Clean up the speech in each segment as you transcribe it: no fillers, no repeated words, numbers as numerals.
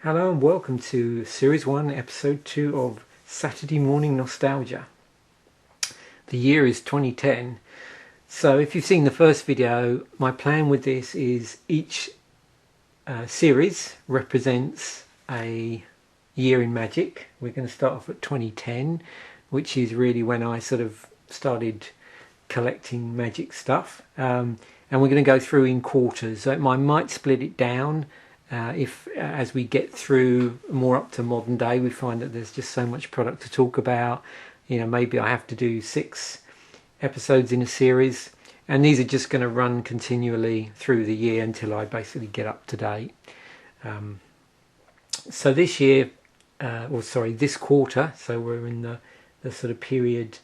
Hello and welcome to Series 1, Episode 2 of Saturday Morning Nostalgia. The year is 2010. So if you've seen the first video, my plan with this is each series represents a year in Magic. We're going to start off at 2010, which is really when I sort of started collecting Magic stuff. And we're going to go through in quarters. So I might split it down. If as we get through more up to modern day, we find that there's just so much product to talk about. You know, maybe I have to do 6 episodes in a series, and these are just going to run continually through the year until I basically get up to date. So this year, this quarter, so we're in the sort of period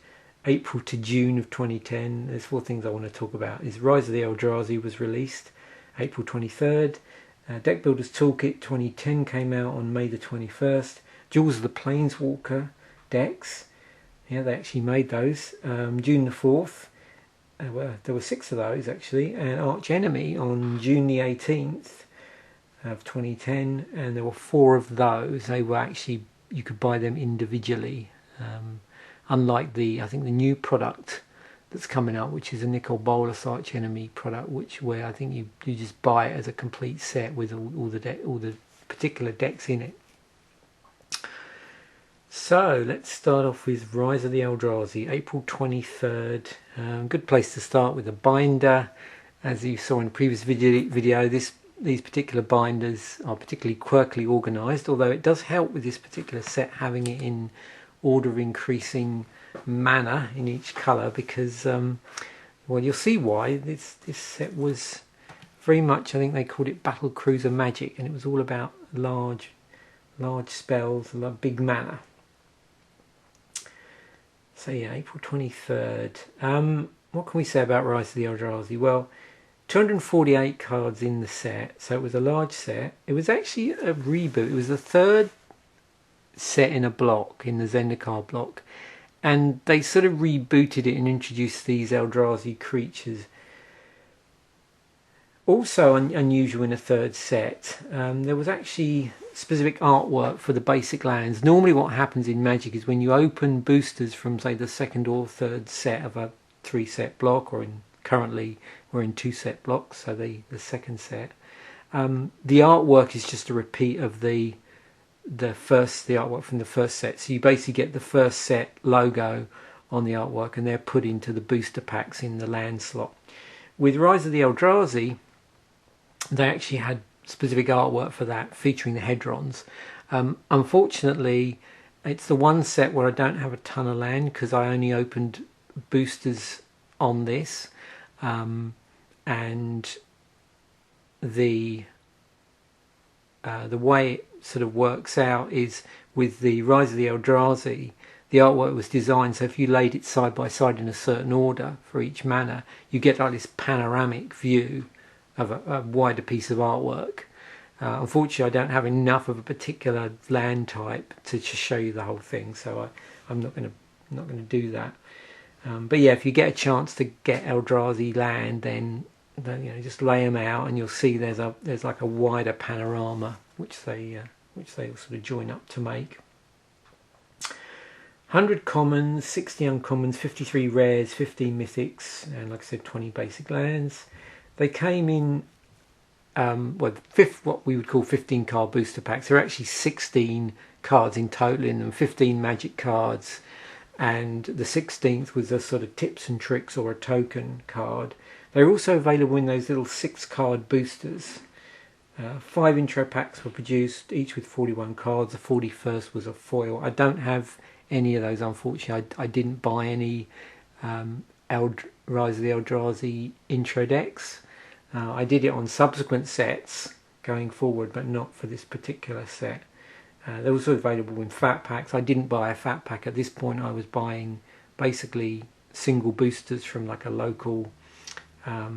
April to June of 2010. There's 4 things I want to talk about. Is Rise of the Eldrazi was released April 23rd. Deck Builder's Toolkit 2010 came out on May the 21st. Duels of the Planeswalker decks, yeah, they actually made those. June the 4th, there were 6 of those actually, and Archenemy on June the 18th of 2010, and there were 4 of those. They were actually, you could buy them individually, unlike I think the new product that's coming up, which is a Nicol Bolas Archenemy product, where I think you just buy it as a complete set with all the particular decks in it. So let's start off with Rise of the Eldrazi, April 23rd. Good place to start with a binder. As you saw in the previous video, these particular binders are particularly quirkily organised, although it does help with this particular set having it in order increasing mana in each colour, because well, you'll see why this set was very much, I think they called it Battle Cruiser Magic, and it was all about large spells, big mana. So yeah, April 23rd. What can we say about Rise of the Eldrazi? Well, 248 cards in the set, so it was a large set. It was actually a reboot. It was the 3rd set in a block, in the Zendikar block, and they sort of rebooted it and introduced these Eldrazi creatures. Also unusual in a 3rd set, there was actually specific artwork for the basic lands. Normally what happens in Magic is when you open boosters from, say, the 2nd or 3rd set of a 3-set block, or currently we're in 2-set blocks, so the 2nd set, the artwork is just a repeat of the artwork from the 1st set. So you basically get the 1st set logo on the artwork, and they're put into the booster packs in the land slot. With Rise of the Eldrazi, they actually had specific artwork for that, featuring the Hedrons. Unfortunately, it's the one set where I don't have a ton of land, because I only opened boosters on this, and the way it sort of works out is with the Rise of the Eldrazi, the artwork was designed so if you laid it side by side in a certain order for each mana, you get like this panoramic view of a wider piece of artwork. Unfortunately, I don't have enough of a particular land type to show you the whole thing, so I'm not going to do that. But yeah, if you get a chance to get Eldrazi land, then you know, just lay them out, and you'll see there's like a wider panorama which they sort of join up to make. 100 commons, 60 uncommons, 53 rares, 15 mythics, and like I said, 20 basic lands. They came in what we would call 15 card booster packs. There are actually 16 cards in total in them, 15 magic cards, and the 16th was a sort of tips and tricks or a token card. They're also available in those little 6-card boosters. 5 intro packs were produced, each with 41 cards. The 41st was a foil. I don't have any of those, unfortunately. I didn't buy any Rise of the Eldrazi intro decks. I did it on subsequent sets going forward, but not for this particular set. They're also available in fat packs. I didn't buy a fat pack at this point. I was buying basically single boosters from like a local, I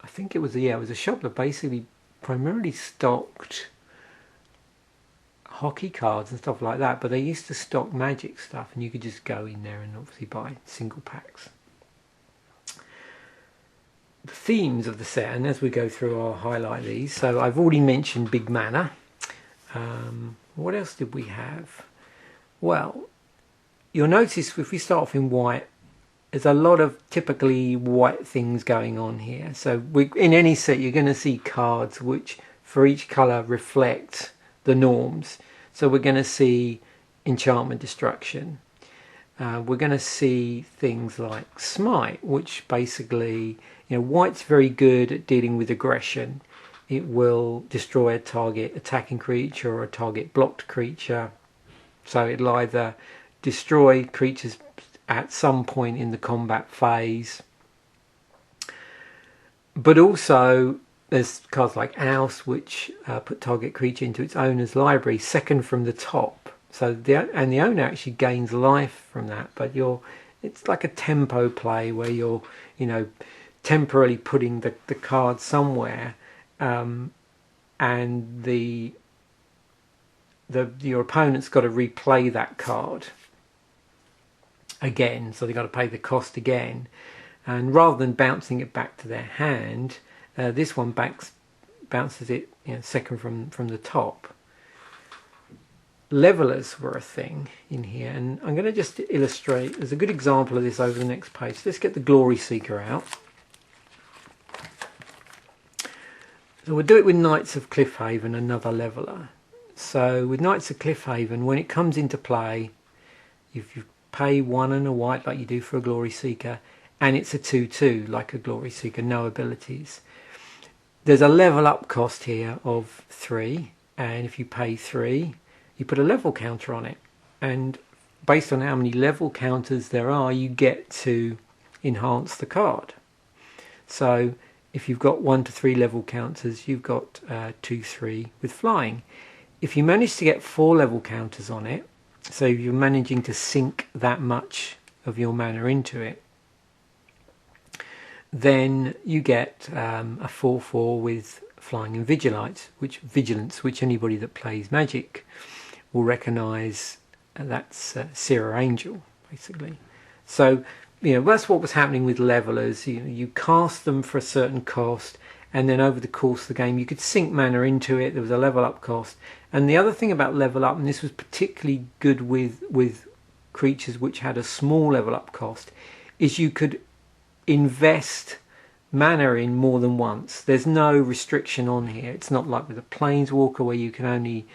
think it was a shop that basically primarily stocked hockey cards and stuff like that, but they used to stock Magic stuff, and you could just go in there and obviously buy single packs. themes of the set, and as we go through I'll highlight these. So I've already mentioned big mana. What else did we have? Well, you'll notice if we start off in white, there's a lot of typically white things going on here. So in any set, you're going to see cards which for each colour reflect the norms. So we're going to see enchantment destruction. We're going to see things like smite, which basically, white's very good at dealing with aggression. It will destroy a target attacking creature or a target blocked creature. So it'll either destroy creatures at some point in the combat phase, but also there's cards like Ouse, which put target creature into its owner's library, second from the top. So the owner actually gains life from that, but it's like a tempo play where you're temporarily putting the card somewhere, and your opponent's got to replay that card again, so they've got to pay the cost again, and rather than bouncing it back to their hand, this one bounces it second from the top. Levelers were a thing in here, and I'm going to just illustrate. There's a good example of this over the next page. Let's get the Glory Seeker out. So we'll do it with Knights of Cliffhaven, another leveler. So with Knights of Cliffhaven, when it comes into play, if you pay 1 and a white like you do for a Glory Seeker, and it's a 2/2 like a Glory Seeker, no abilities, there's a level up cost here of 3, and if you pay 3, you put a level counter on it, and based on how many level counters there are, you get to enhance the card. So if you've got 1 to 3 level counters, you've got 2/3 with flying. If you manage to get 4 level counters on it, so you're managing to sink that much of your mana into it, then you get a 4/4 with flying and vigilance, which anybody that plays Magic will recognise. That's Seer Angel, basically. So that's what was happening with levelers. You cast them for a certain cost, and then over the course of the game you could sink mana into it. There was a level up cost. And the other thing about level up, and this was particularly good with creatures which had a small level up cost, is you could invest mana in more than once. There's no restriction on here. It's not like with a Planeswalker where you can only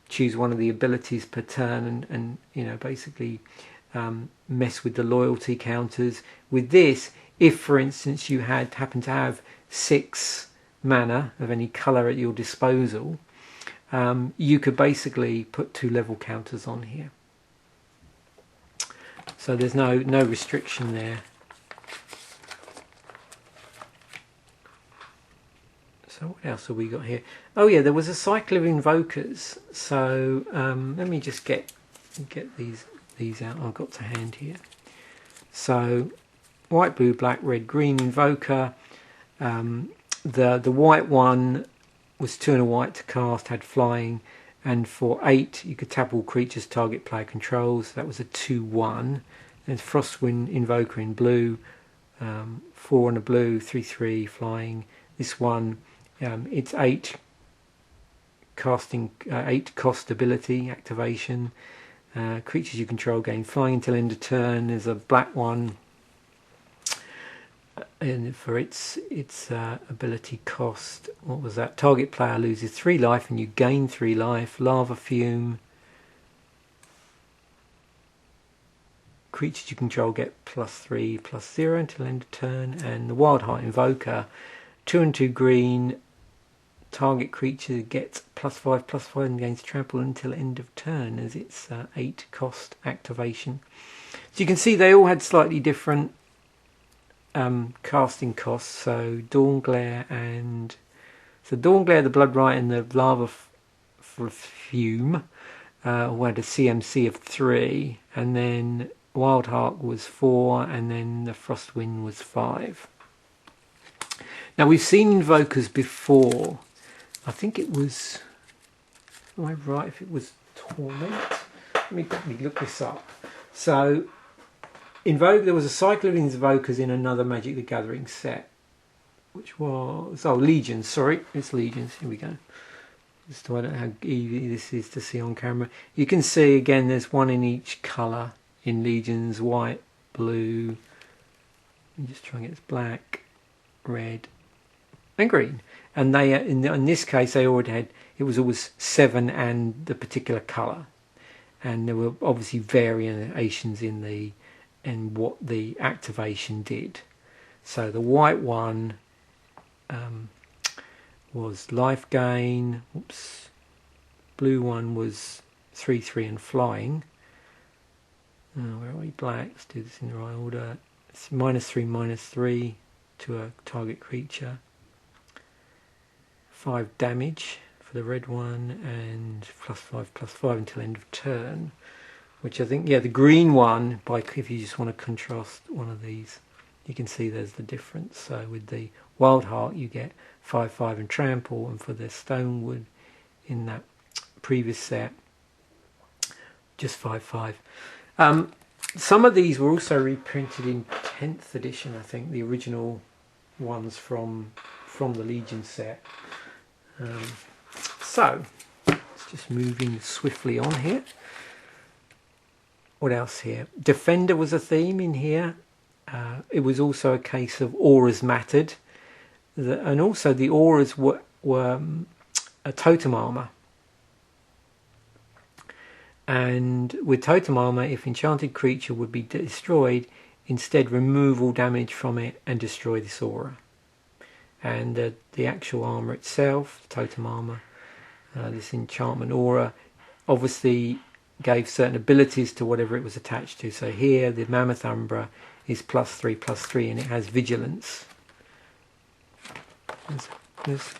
choose one of the abilities per turn and basically mess with the loyalty counters. With this, if for instance you happen to have 6 mana of any colour at your disposal, you could basically put 2 level counters on here. So there's no restriction there. So what else have we got here? Oh yeah, there was a cycle of invokers. So let me just get these out. I've got to hand here. So white, blue, black, red, green invoker. The white one was 2 and a white to cast, had flying, and for 8 you could tap all creatures target player controls. That was a 2/1. There's Frostwind Invoker in blue, 4 and a blue, 3/3 flying. This one, it's 8 casting, 8 cost ability activation. Creatures you control gain flying until end of turn. There's a black one, and for its ability cost, what was that? Target player loses 3 life and you gain 3 life. Lava Fume. Creatures you control get +3/+0 until end of turn. And the Wild Heart Invoker, 2 and 2 green. Target creature gets +5/+5 and gains trample until end of turn as its 8 cost activation. So you can see they all had slightly different casting costs. So Dawnglare, the Bloodright, and the Lava Fume who had a CMC of 3, and then Wildheart was 4, and then the Frostwind was 5. Now we've seen invokers before. I think it was, am I right if it was Torment? Let me quickly look this up. So there was a cycle of invokers in another Magic the Gathering set, which was Legions. Sorry, it's Legions. Here we go. Just I don't know how easy this is to see on camera. You can see again there's one in each colour in Legions: white, blue. I'm just trying to get this black, red, and green. And they in this case they already had, it was always 7 and the particular colour, and there were obviously variations in what the activation did. So the white one was life gain. Oops. Blue one was 3/3 and flying. Where are we? Black. Let's do this in the right order. It's -3/-3 to a target creature. 5 damage for the red one, and +5/+5 until end of turn. Which I think, yeah, the green one, if you just want to contrast one of these, you can see there's the difference. So with the Wild Heart you get 5/5 and trample, and for the Stonewood in that previous set just 5/5. Some of these were also reprinted in 10th edition, I think, the original ones from the Legion set. So let's just moving swiftly on here. What else here? Defender was a theme in here. It was also a case of auras mattered, and also the auras were a totem armor. And with totem armor, if enchanted creature would be destroyed, instead remove all damage from it and destroy this aura. And the actual armor itself, the totem armor, this enchantment aura, obviously gave certain abilities to whatever it was attached to. So here the Mammoth Umbra is +3/+3, and it has vigilance. There's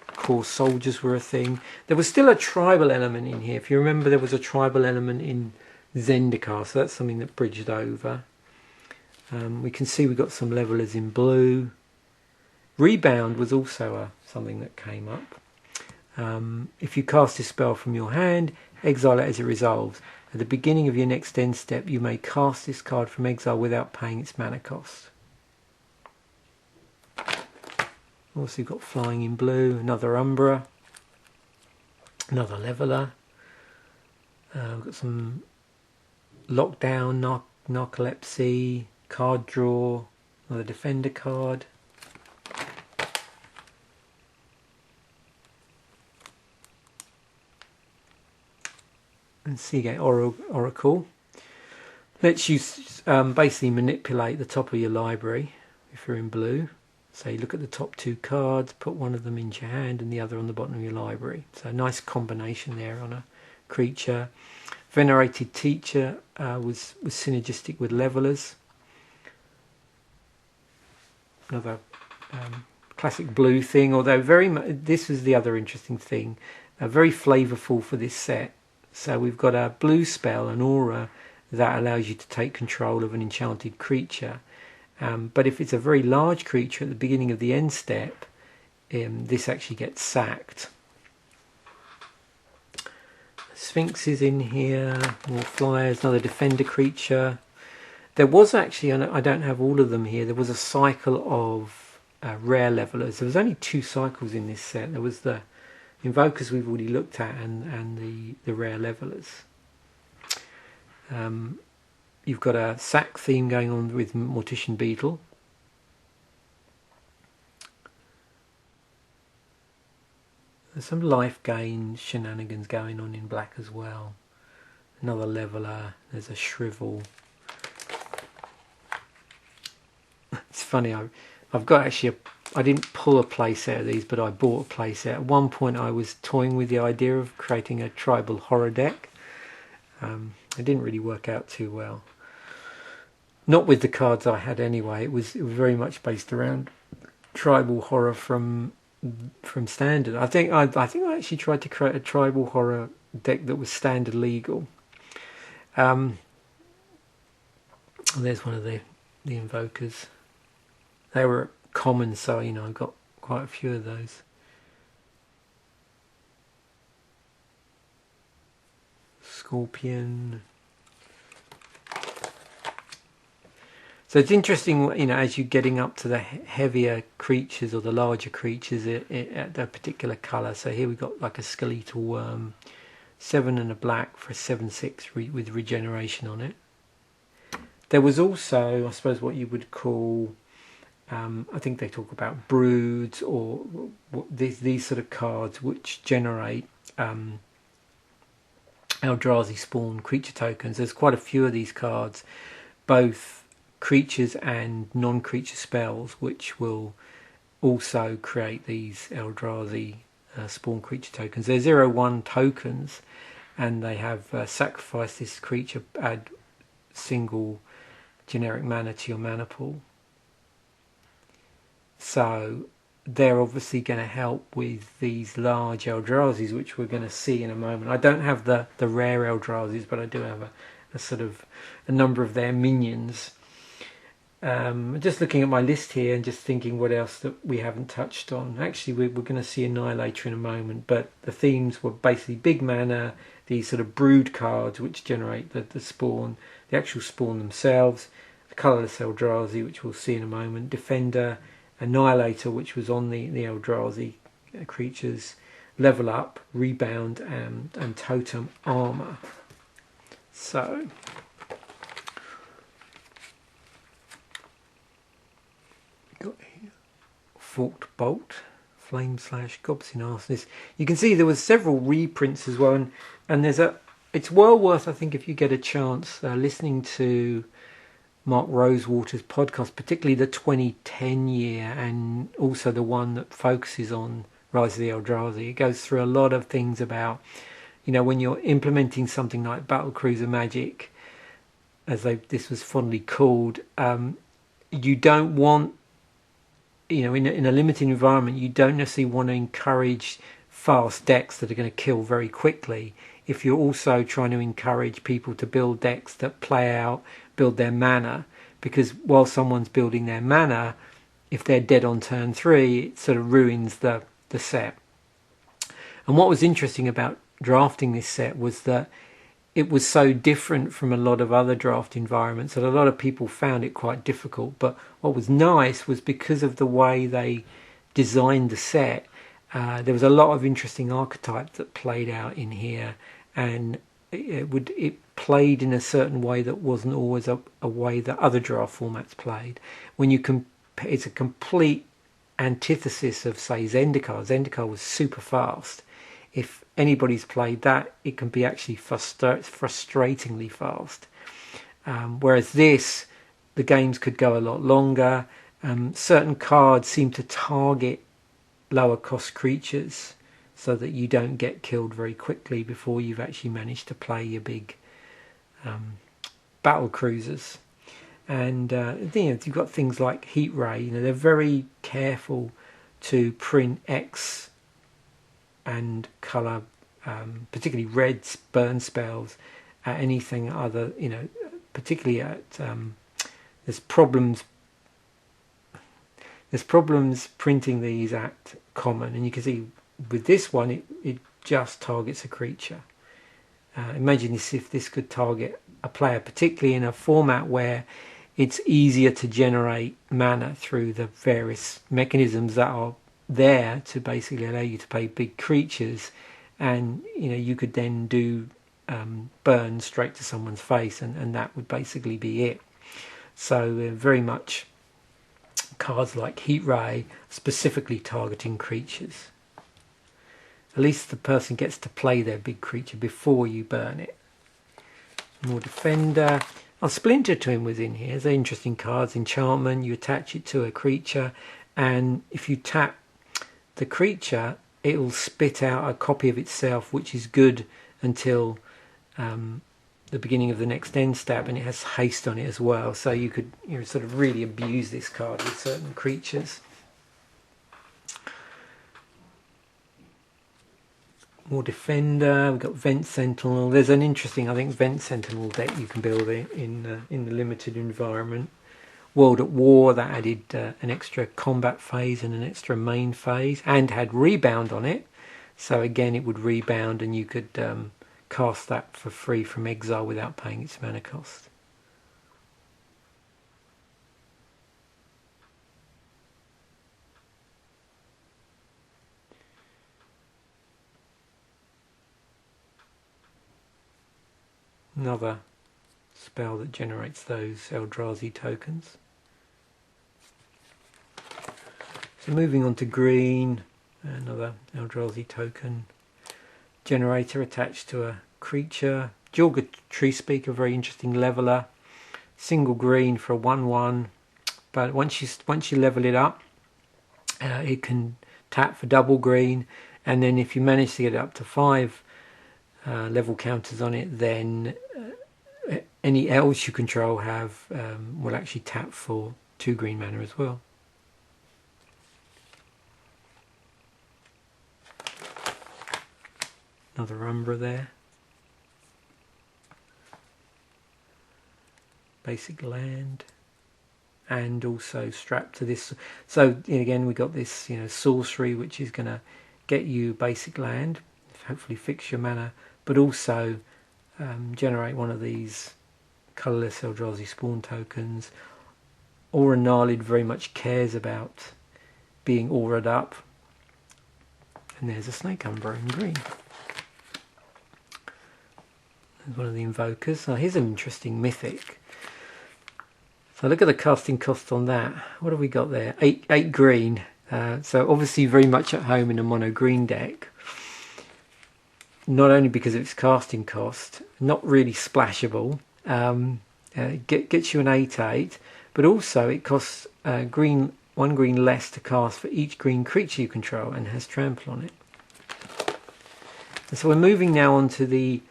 of course soldiers were a thing. There was still a tribal element in here. If you remember, there was a tribal element in Zendikar, so that's something that bridged over. We can see we got some levelers in blue. Rebound was also something that came up. If you cast a spell from your hand, exile it as it resolves. At the beginning of your next end step, you may cast this card from exile without paying its mana cost. Also, you've got flying in blue, another Umbra, another leveler. We've got some lockdown, narcolepsy, card draw, another defender card. And Seagate Oracle lets you basically manipulate the top of your library if you're in blue. So you look at the top 2 cards, put one of them into your hand and the other on the bottom of your library. So a nice combination there on a creature. Venerated Teacher was synergistic with levelers. Another classic blue thing, although this was the other interesting thing, very flavourful for this set. So we've got a blue spell, an aura, that allows you to take control of an enchanted creature. But if it's a very large creature at the beginning of the end step, this actually gets sacked. Sphinx is in here, more flyers, another defender creature. There was actually, I don't have all of them here, there was a cycle of rare levelers. There was only 2 cycles in this set. There was the Invokers we've already looked at, and the rare levelers. You've got a sack theme going on with Mortician Beetle. There's some life gain shenanigans going on in black as well. Another leveler. There's a shrivel. It's funny, I've got actually I didn't pull a playset of these, but I bought a playset. At one point I was toying with the idea of creating a tribal horror deck. It didn't really work out too well. Not with the cards I had anyway. It was very much based around tribal horror from standard. I think I actually tried to create a tribal horror deck that was standard legal. There's one of the invokers. They were common, so I got quite a few of those. Scorpion. So it's interesting, you know, as you're getting up to the heavier creatures or the larger creatures at a particular colour. So here we've got like a skeletal worm, 7 and a black for a 7/6 with regeneration on it. There was also, I suppose, what you would call, I think they talk about broods or these sort of cards which generate Eldrazi spawn creature tokens. There's quite a few of these cards, both creatures and non-creature spells, which will also create these Eldrazi spawn creature tokens. They're 0/1 tokens, and they have sacrifice this creature, add single generic mana to your mana pool. So they're obviously going to help with these large Eldrazi's, which we're going to see in a moment. I don't have the rare Eldrazi's, but I do have a sort of a number of their minions. Just looking at my list here and just thinking what else that we haven't touched on. Actually, we're going to see Annihilator in a moment, but the themes were basically big mana, these sort of brood cards which generate the spawn, the actual spawn themselves, the colourless Eldrazi, which we'll see in a moment, Defender, Annihilator, which was on the Eldrazi creatures, Level Up, Rebound, and Totem Armour. So got here Forked Bolt, Flame Slash, Gobsyn Arsonist. You can see there was several reprints as well, and there's it's well worth, I think, if you get a chance, listening to Mark Rosewater's podcast, particularly the 2010 year, and also the one that focuses on Rise of the Eldrazi. It goes through a lot of things about, you know, when you're implementing something like Battlecruiser Magic, as this was fondly called, you don't want, you know, in a limited environment, you don't necessarily want to encourage fast decks that are going to kill very quickly. If you're also trying to encourage people to build decks that play out, build their mana, because while someone's building their mana, if they're dead on turn 3, it sort of ruins the set. And what was interesting about drafting this set was that it was so different from a lot of other draft environments that a lot of people found it quite difficult. But what was nice was because of the way they designed the set, there was a lot of interesting archetypes that played out in here, and it played in a certain way that wasn't always a way that other draft formats played. When you it's a complete antithesis of, say, Zendikar. Zendikar was super fast. If anybody's played that, it can be actually frustratingly fast. Whereas this, the games could go a lot longer. Certain cards seem to target lower cost creatures so that you don't get killed very quickly before you've actually managed to play your big battle cruisers. And you know, you've got things like Heat Ray. You know, they're very careful to print X and colour, particularly red burn spells at anything other. You know, particularly at there's problems printing these at common, and you can see with this one it just targets a creature. Imagine if this could target a player, particularly in a format where it's easier to generate mana through the various mechanisms that are there to basically allow you to play big creatures, and you know, you could then do burn straight to someone's face, and that would basically be it. So very much cards like Heat Ray specifically targeting creatures. At least the person gets to play their big creature before you burn it. More Defender. Splinter Twin was in here. They're interesting cards. Enchantment, you attach it to a creature, and if you tap the creature, it will spit out a copy of itself, which is good until the beginning of the next end step, and it has haste on it as well. So you could, you know, sort of really abuse this card with certain creatures. More Defender. We've got Vent Sentinel. There's an interesting, I think, Vent Sentinel deck you can build in the limited environment. World at War, that added an extra combat phase and an extra main phase, and had rebound on it. So again, it would rebound, and you could cast that for free from exile without paying its mana cost. Another spell that generates those Eldrazi tokens. So moving on to green, another Eldrazi token generator attached to a creature. Jorga Tree Speaker, very interesting leveler. Single green for a 1/1, but once you level it up, it can tap for double green, and then if you manage to get it up to 5 level counters on it, then any elves you control will actually tap for 2 green mana as well. Another Umbra there. Basic land, and also strapped to this. So again, we got this, sorcery, which is going to get you basic land, hopefully fix your mana, but also generate one of these colourless Eldrazi spawn tokens. Aura Nalid very much cares about being aura'd up, and there's a Snake Umbra in green. There's one of the invokers. Now here's an interesting mythic. So look at the casting cost on that. What have we got there? 8 green. So obviously very much at home in a mono green deck. Not only because of its casting cost, not really splashable. Gets you an 8/8, but also it costs 1 green less to cast for each green creature you control, and has trample on it. And so we're moving now on to the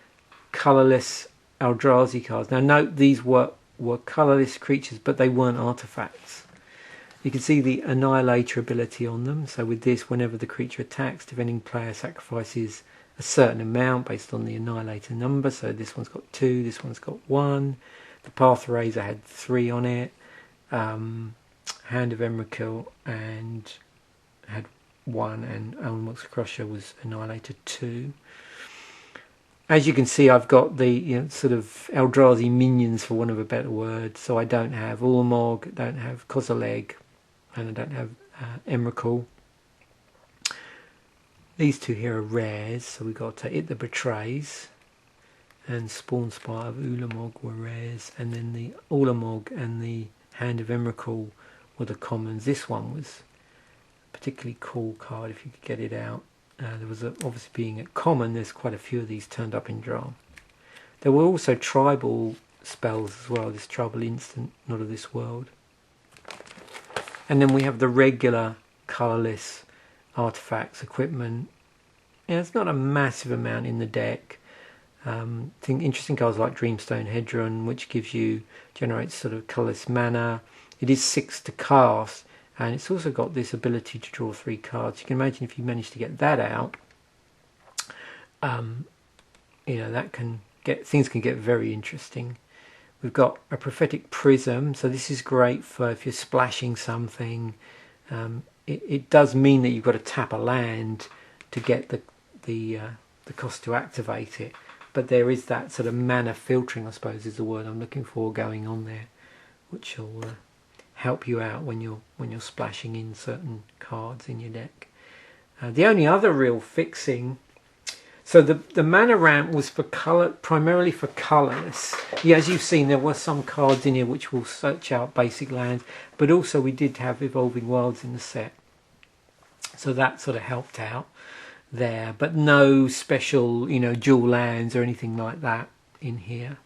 colourless Eldrazi cards. Now note these were colourless creatures, but they weren't artifacts. You can see the Annihilator ability on them. So with this, whenever the creature attacks, defending player sacrifices a certain amount based on the Annihilator number. So this one's got 2, this one's got 1. The Path Eraser had 3 on it. Hand of Emrakul and had 1, and Elmox Crusher was Annihilator 2. As you can see, I've got the sort of Eldrazi minions, for want of a better word. So I don't have Ulamog, don't have Kozilek, and I don't have Emrakul. These two here are rares, so we've got It That Betrays and Spawn Spire of Ulamog were rares, and then the Ulamog and the Hand of Emrakul were the commons. This one was a particularly cool card if you could get it out. There was obviously, being a common, there's quite a few of these turned up in draw. There were also tribal spells as well, this tribal instant, Not of This World. And then we have the regular colourless artifacts, equipment. It's not a massive amount in the deck. I think interesting cards like Dreamstone Hedron, which generates sort of colourless mana. It is 6 to cast. And it's also got this ability to draw 3 cards. You can imagine if you manage to get that out, things can get very interesting. We've got a Prophetic Prism, so this is great for if you're splashing something. It does mean that you've got to tap a land to get the cost to activate it, but there is that sort of mana filtering, I suppose is the word I'm looking for, going on there, which will help you out when you're splashing in certain cards in your deck. The only other real fixing, so the mana ramp was for primarily for colourless. Yeah, as you've seen, there were some cards in here which will search out basic lands, but also we did have Evolving Wilds in the set, so that sort of helped out there. But no special, dual lands or anything like that in here.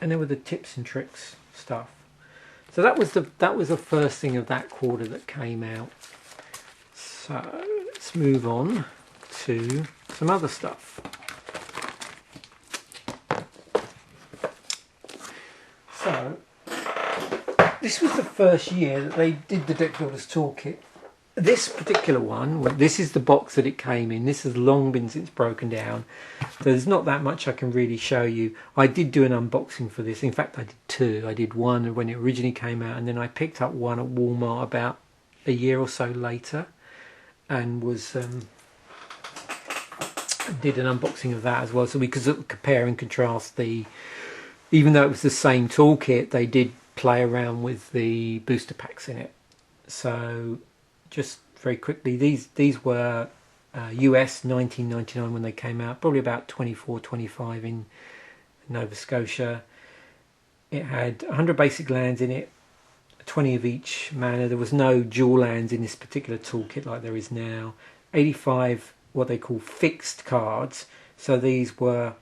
And then with the tips and tricks stuff. So that was the first thing of that quarter that came out. So let's move on to some other stuff. So this was the first year that they did the Deck Builders Toolkit. This particular one, this is the box that it came in. This has long been since broken down. So there's not that much I can really show you. I did do an unboxing for this. In fact, I did 2. I did one when it originally came out, and then I picked up one at Walmart about a year or so later, and did an unboxing of that as well. So we could compare and contrast even though it was the same toolkit, they did play around with the booster packs in it. So just very quickly, these were US 1999 when they came out, probably about 24, 25 in Nova Scotia. It had 100 basic lands in it, 20 of each mana. There was no dual lands in this particular toolkit like there is now. 85 what they call fixed cards. So these were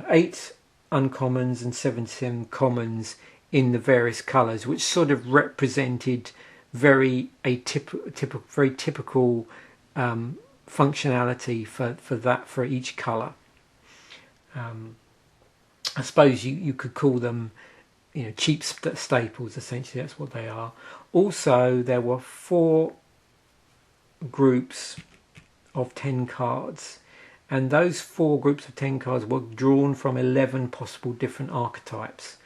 8 uncommons and 7 commons in the various colours, which sort of represented very typical functionality for each colour. I suppose you could call them, cheap staples. Essentially, that's what they are. Also, there were 4 groups of 10 cards, and those 4 groups of 10 cards were drawn from 11 possible different archetypes.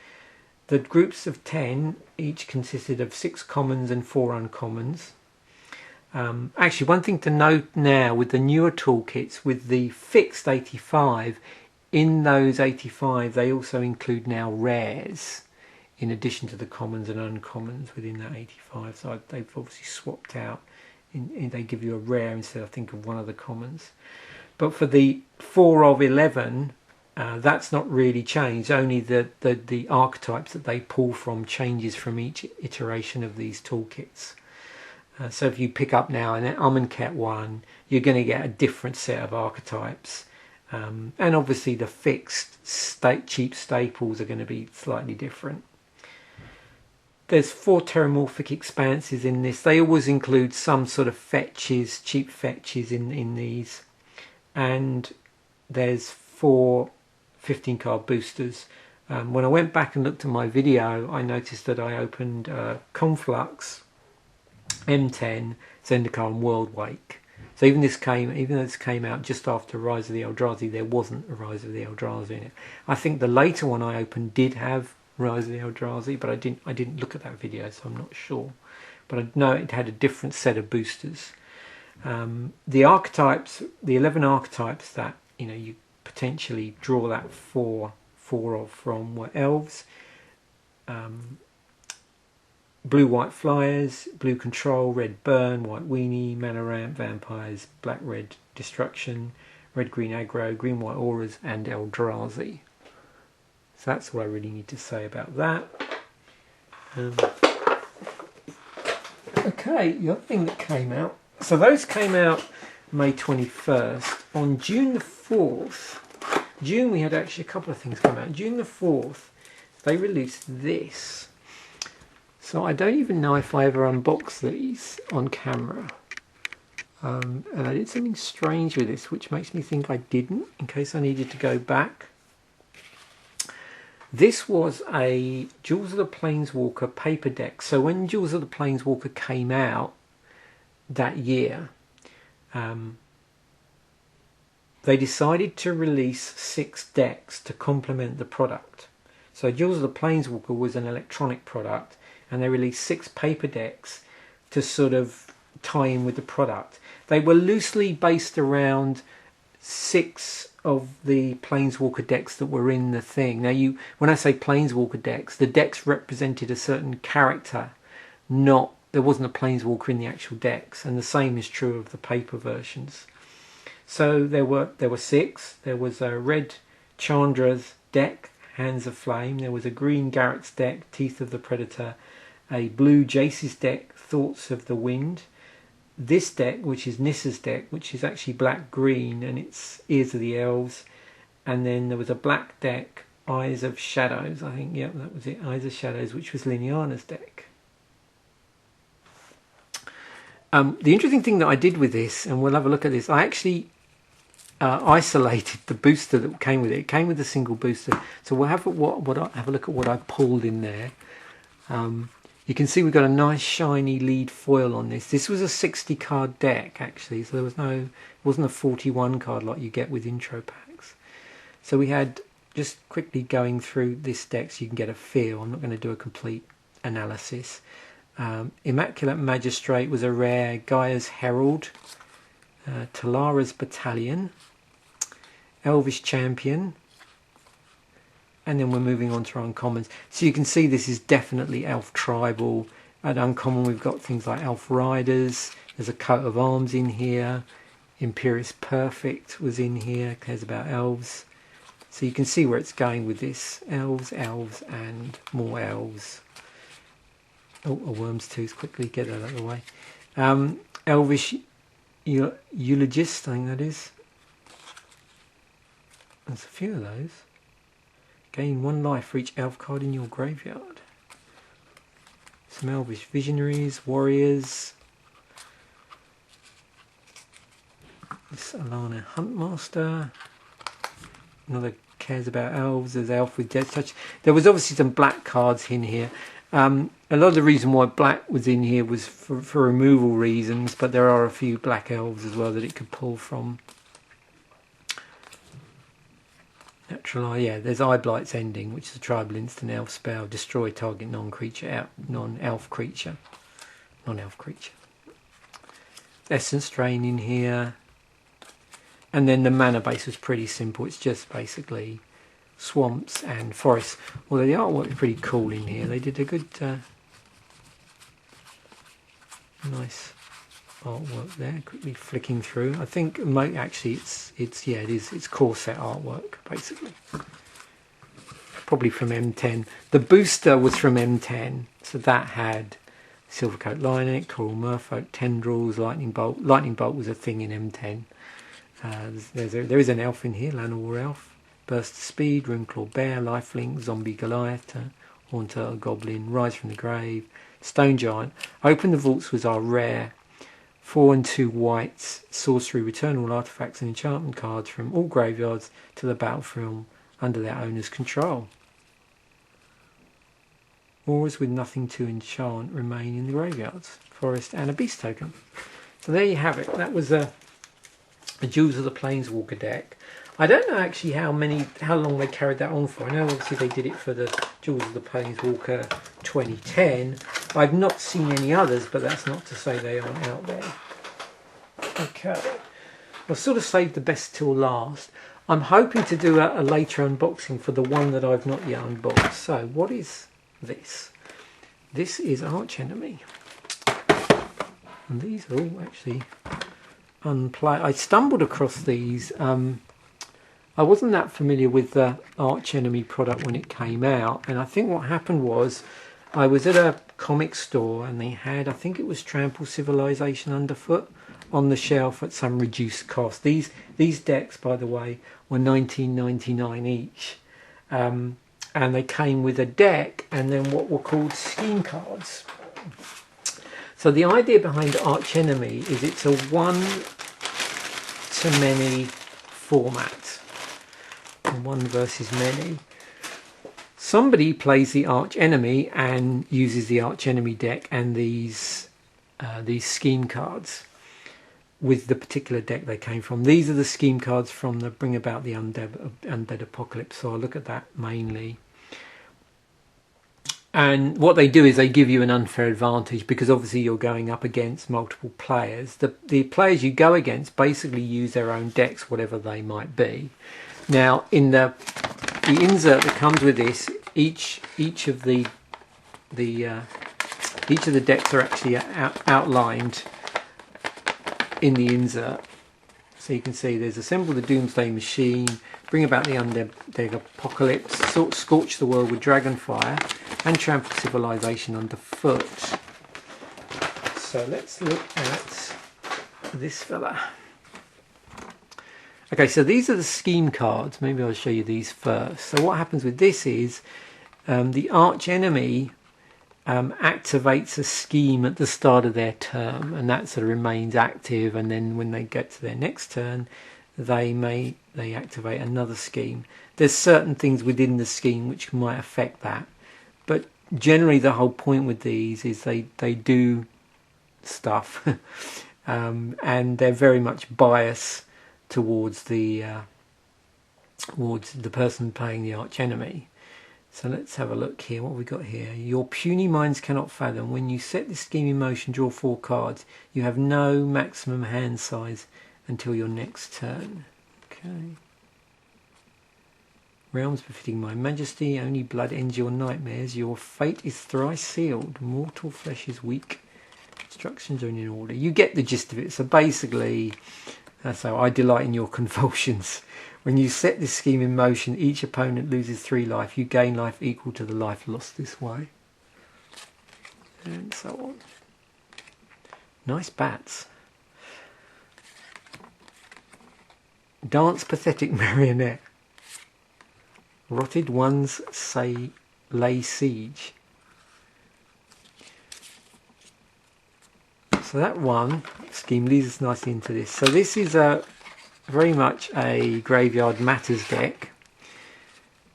The groups of 10 each consisted of 6 commons and 4 uncommons. Actually, one thing to note now with the newer toolkits, with the fixed 85, in those 85 they also include now rares in addition to the commons and uncommons within that 85. So they've obviously swapped out. They give you a rare instead, I think, of one of the commons. But for the 4 of 11, that's not really changed. Only the archetypes that they pull from changes from each iteration of these toolkits. So if you pick up now an Amonkhet one, you're going to get a different set of archetypes. And obviously the fixed cheap staples are going to be slightly different. There's 4 terramorphic expanses in this. They always include some sort of fetches, cheap fetches in these. And there's 4 15-card boosters. When I went back and looked at my video, I noticed that I opened Conflux, M10, Zendikar and World Wake. So even though this came out just after Rise of the Eldrazi, there wasn't a Rise of the Eldrazi in it. I think the later one I opened did have Rise of the Eldrazi, but I didn't look at that video, so I'm not sure. But I know it had a different set of boosters. The archetypes, the 11 archetypes that you potentially draw that 4 of from were elves, blue-white flyers, blue control, red burn, white weenie, mana ramp, vampires, black-red destruction, red-green aggro, green-white auras, and Eldrazi. So that's what I really need to say about that. Okay, the other thing that came out. So those came out May 21st. On June the 4th, we had actually a couple of things come out. June the 4th, they released this. So I don't even know if I ever unboxed these on camera. And I did something strange with this, which makes me think I didn't, in case I needed to go back. This was a Duels of the Planeswalker paper deck. So when Duels of the Planeswalker came out that year, they decided to release 6 decks to complement the product. So Duels of the Planeswalker was an electronic product, and they released 6 paper decks to sort of tie in with the product. They were loosely based around 6 of the Planeswalker decks that were in the thing. Now, when I say Planeswalker decks, the decks represented a certain character, there wasn't a Planeswalker in the actual decks, and the same is true of the paper versions. So there were 6. There was a red Chandra's deck, Hands of Flame. There was a green Garrett's deck, Teeth of the Predator. A blue Jace's deck, Thoughts of the Wind. This deck, which is Nissa's deck, which is actually black-green, and it's Ears of the Elves. And then there was a black deck, Eyes of Shadows. I think, yep, that was it, Eyes of Shadows, which was Liliana's deck. The interesting thing that I did with this, and we'll have a look at this, I actually isolated the booster that came with it. It came with a single booster. So we'll have a look at what I pulled in there. You can see we've got a nice shiny lead foil on this. This was a 60 card deck actually, so it wasn't a 41 card like you get with intro packs. So we had, just quickly going through this deck so you can get a feel. I'm not going to do a complete analysis. Immaculate Magistrate was a rare, Gaia's Herald, Talara's Battalion, Elvish Champion, and then we're moving on to our uncommons. So you can see this is definitely Elf Tribal. At uncommon we've got things like Elf Riders, there's a coat of arms in here. Imperious Perfect was in here, cares about elves. So you can see where it's going with this. Elves, elves, and more elves. Oh, a Worm's Tooth, quickly get that out of the way. Elvish Eulogist, I think that is. There's a few of those. Gain 1 life for each elf card in your graveyard. Some Elvish Visionaries, Warriors. This Alana Huntmaster. Another cares about elves. There's Elf with Death Touch. There was obviously some black cards in here. A lot of the reason why black was in here was for removal reasons, but there are a few black elves as well that it could pull from. Natural Eye, yeah, there's Eyeblight's Ending, which is a tribal instant elf spell. Destroy target non-elf creature. Essence Drain in here. And then the mana base was pretty simple. It's just basically swamps and forests. Although the artwork is pretty cool in here. They did a good, nice artwork there. Quickly flicking through. I think actually it's core set artwork basically. Probably from M10. The booster was from M10, so that had Silvercoat Lion in it, Coral Merfolk, Tendrils, Lightning Bolt. Lightning Bolt was a thing in M10. There is an elf in here, Llanowar Elf, Burst of Speed, Runeclaw Bear, Lifelink, Zombie Goliath, Horn Turtle Goblin, Rise from the Grave, Stone Giant. Open the Vaults was our rare 4 and 2 whites, sorcery, return all artifacts and enchantment cards from all graveyards to the battlefield under their owner's control. Auras with nothing to enchant remain in the graveyards, forest and a beast token. So there you have it. That was a Duels of the Planeswalker deck. I don't know actually how long they carried that on for. I know obviously they did it for the Duels of the Planeswalker 2010. I've not seen any others, but that's not to say they aren't out there. Okay, I've sort of saved the best till last. I'm hoping to do a later unboxing for the one that I've not yet unboxed. So what is this? This is Archenemy. And these are all actually unplayed. I stumbled across these. I wasn't that familiar with the Archenemy product when it came out, and I think what happened was I was at a comic store and they had, I think it was Trample Civilization Underfoot on the shelf at some reduced cost. These decks, by the way, were $19.99 each, and they came with a deck and then what were called scheme cards. So the idea behind Archenemy is it's a one-to-many format, 1 versus many. Somebody plays the Archenemy and uses the Archenemy deck and these scheme cards with the particular deck they came from. These are the scheme cards from the Bring About the Undead Apocalypse, so I'll look at that mainly. And what they do is they give you an unfair advantage because obviously you're going up against multiple players. The players you go against basically use their own decks, whatever they might be. Now, in the insert that comes with this, each of the decks are actually outlined in the insert. So you can see there's Assemble the Doomsday Machine, Bring About the Undead Apocalypse, Scorch the World with Dragonfire, and Trample Civilization Underfoot. So let's look at this fella. Okay, so these are the scheme cards. Maybe I'll show you these first. So what happens with this is the Archenemy activates a scheme at the start of their turn, and that sort of remains active, and then when they get to their next turn they activate another scheme. There's certain things within the scheme which might affect that, but generally the whole point with these is they do stuff and they're very much biased towards the person playing the Archenemy. So let's have a look here. What have we got here? Your puny minds cannot fathom. When you set this scheme in motion, draw 4 cards. You have no maximum hand size until your next turn. Okay. Realms befitting my majesty. Only blood ends your nightmares. Your fate is thrice sealed. Mortal flesh is weak. Instructions are in order. You get the gist of it. So basically, So I delight in your convulsions. When you set this scheme in motion, each opponent loses 3 life. You gain life equal to the life lost this way. And so on. Nice bats. Dance Pathetic Marionette. Rotted ones say lay siege. So that one scheme leads us nicely into this. So this is very much a Graveyard Matters deck.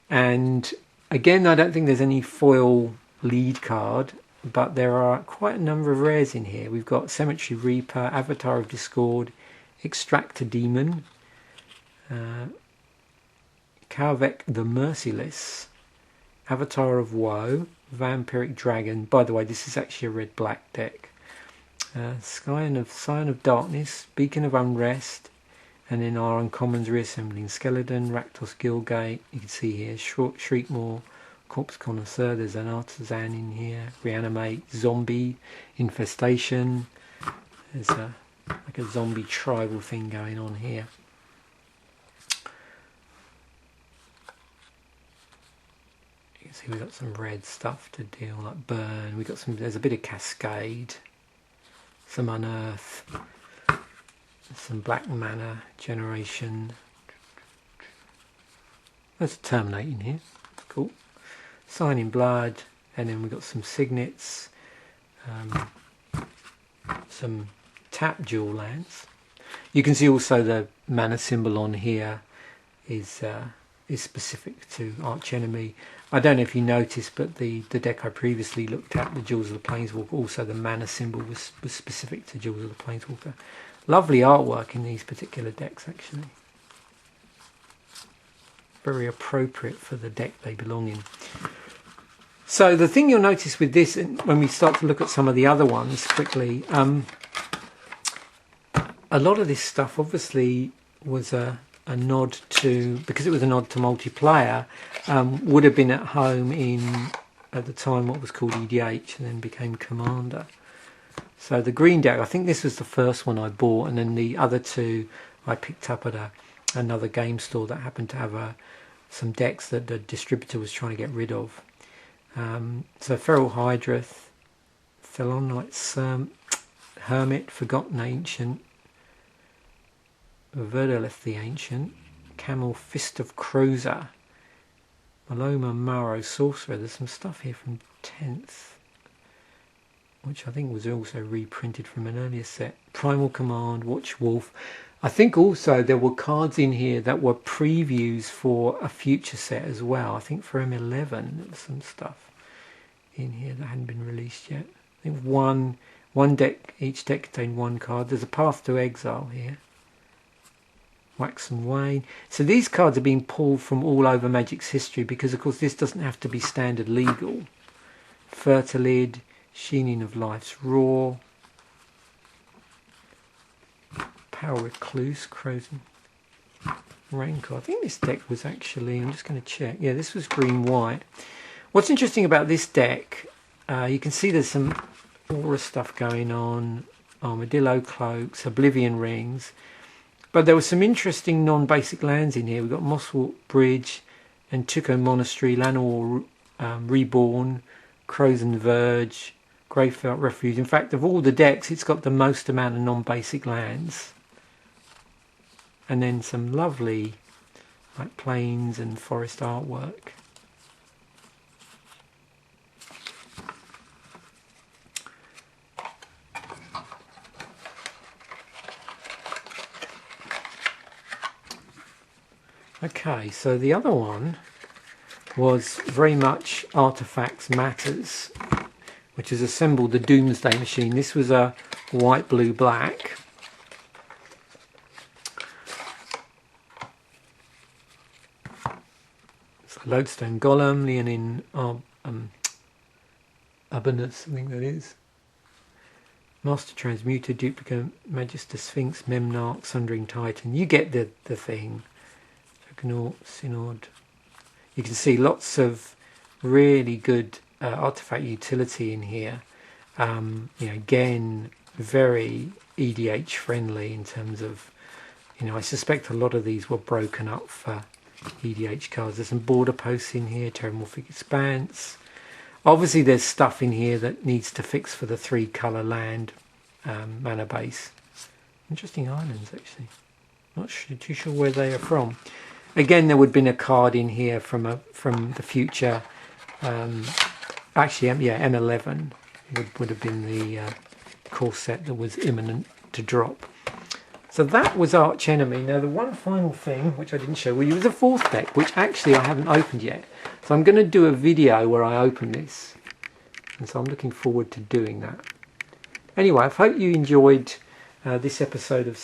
And again, I don't think there's any foil lead card, but there are quite a number of rares in here. We've got Cemetery Reaper, Avatar of Discord, Extractor Demon, Kalvek the Merciless, Avatar of Woe, Vampiric Dragon. By the way, this is actually a red-black deck. Scion of Darkness, Beacon of Unrest, and then our uncommons reassembling Skeleton, Rakdos Guildgate. You can see here Shriekmaw, Corpse Connoisseur. There's an Artisan in here. Reanimate, Zombie Infestation. There's like a zombie tribal thing going on here. You can see we've got some red stuff to deal, like Burn. We've got some. There's a bit of Cascade. Some Unearth, some Black Mana Generation. There's a Terminate in here, cool. Sign in Blood, and then we've got some Signets, some tap dual lands. You can see also the mana symbol on here is specific to Archenemy. I don't know if you noticed, but the deck I previously looked at, the Jewels of the Planeswalker, also the mana symbol was specific to Jewels of the Planeswalker. Lovely artwork in these particular decks, actually. Very appropriate for the deck they belong in. So the thing you'll notice with this, when we start to look at some of the other ones quickly, a lot of this stuff obviously was a nod to, because it was a nod to multiplayer, would have been at home in, at the time, what was called EDH and then became Commander. So the green deck, I think this was the first one I bought, and then the other two I picked up at another game store that happened to have some decks that the distributor was trying to get rid of. So Feral Hydrath, Thelonite Hermit, Forgotten Ancient, Verdolith the Ancient, Camel Fist of Crozer, Maloma Maro Sorcerer. There's some stuff here from 10th, which I think was also reprinted from an earlier set. Primal Command, Watch Wolf. I think also there were cards in here that were previews for a future set as well. I think for M11 there was some stuff in here that hadn't been released yet. I think one deck, each deck contained one card. There's a Path to Exile here. Wax and Wane. So these cards are being pulled from all over Magic's history, because of course this doesn't have to be standard legal. Fertilid, Sheening of Life's Roar, Power Recluse, Crozen, Rancor. I think this deck was actually, I'm just going to check, yeah, this was green-white. What's interesting about this deck, you can see there's some aura stuff going on, Armadillo Cloaks, Oblivion Rings. But there were some interesting non-basic lands in here. We've got Mosswort Bridge, Antuco Monastery, Llanowar Reborn, Crozen Verge, Greyfelt Refuge. In fact, of all the decks, it's got the most amount of non-basic lands. And then some lovely like plains and forest artwork. Okay, so the other one was very much Artifacts Matters, which has assembled the Doomsday Machine. This was a white, blue, black. So Lodestone Golem, Leonin Abunus, I think that is. Master Transmuter, Duplicate, Magister Sphinx, Memnarch, Sundering Titan. You get the thing. Synod. You can see lots of really good artifact utility in here. You know, again, very EDH friendly in terms of You know, I suspect a lot of these were broken up for EDH cards. There's some border posts in here, Terramorphic Expanse. Obviously there's stuff in here that needs to fix for the 3 colour land mana base. Interesting islands, actually. Not too sure where they are from. Again, there would have been a card in here from the future. Actually, yeah, M11 would have been the core set that was imminent to drop. So that was Archenemy. Now the one final thing which I didn't show you was a 4th deck, which actually I haven't opened yet. So I'm going to do a video where I open this, and so I'm looking forward to doing that. Anyway, I hope you enjoyed this episode of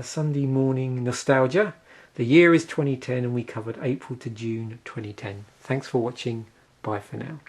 Sunday Morning Nostalgia. The year is 2010 and we covered April to June 2010. Thanks for watching. Bye for now.